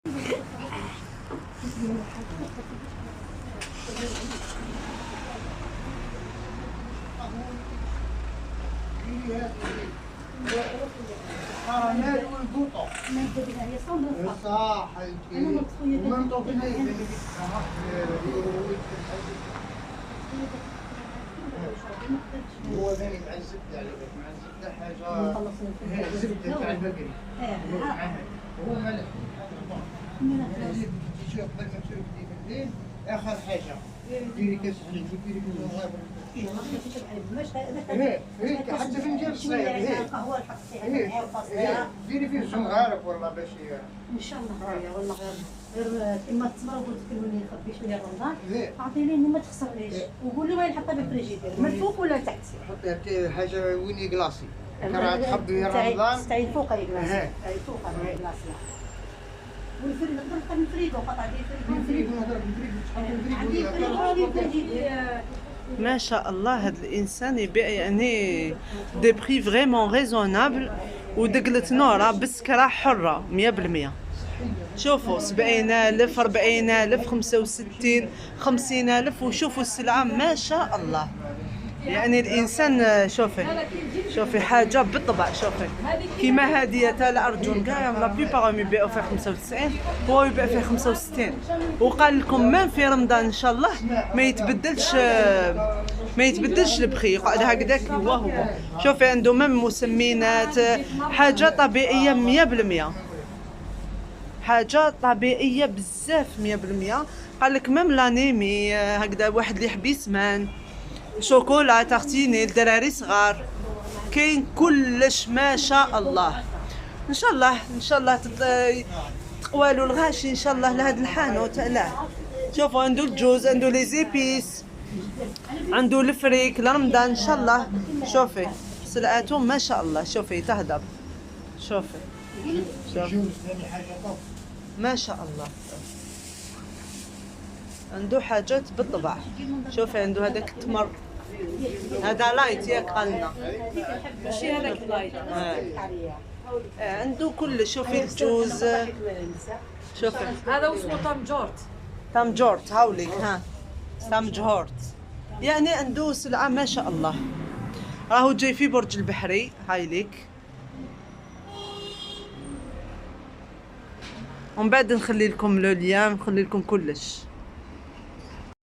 الحرامات والقطط. صح ومن طوفنا هو ثاني مع الزبده على بالك، مع الزبده حاجه الزبده تاع البقري هو ملح تيجي قبل ما تشرب في الليل اخر حاجه ديري كاس حليب وديري كاس صغير حتى فنجان صغير قهوه الحق ديري فيه زنغارك والله باش ان شاء الله خويا والله غير كيما التمر قلت لك ولي نخبي شويه رمضان اعطيني ما تخسرنيش وقول لي وين نحطها بالفريجيدير من الفوق ولا تحت؟ حطي حاجه وين كلاصي راه تحبي رمضان تاع الفوق هي كلاصي تاع الفوق هي كلاصي والفريق نقدر نحط الفريغو قطع ديال الفريغو عندي الفريغو ما شاء الله هذا الانسان يبيع يعني دي بري فريمون ريزونابل ودقلة نورة بسكرة حرة 100%. شوفوا 70,000 40,000 65 50,000 وشوفوا السلعة ما شاء الله. يعني الانسان شوفي حاجه بالطبع. شوفي كيما هذه تاع الارجون كاع لا بيبار يبيعوا فيها 95 هو يبيع فيها 65 وقال لكم من في رمضان ان شاء الله ما يتبدلش البخي يقعد هكذاك هو. شوفي عنده مم مسمينات حاجه طبيعيه 100%. حاجه طبيعيه بزاف 100%. قال لك ميم لانيمي هكذا واحد اللي يحب يسمان شوكولا تارتيني الدراري صغار كاين كلش ما شاء الله. ان شاء الله تقوالوا الغاشي ان شاء الله لهذا الحانوت. لا شوفوا عنده الجوز عنده لي زيبيس عنده الفريك لرمضان ان شاء الله. شوفي سلعاته ما شاء الله. شوفي تهضر شوفي ما شاء الله عنده حاجات بالطبع. شوفي عنده هذاك التمر هذا لايت ياك قالنا ماشي هذاك اللايت عنده كل. شوفي الجوز شوفي هذا اسمه تام جورت هاوليك تام جورت. يعني عنده سلعة ما شاء الله. راهو جاي في برج البحري هايليك. ومن بعد نخلي لكم لو ليام نخلي لكم كلش.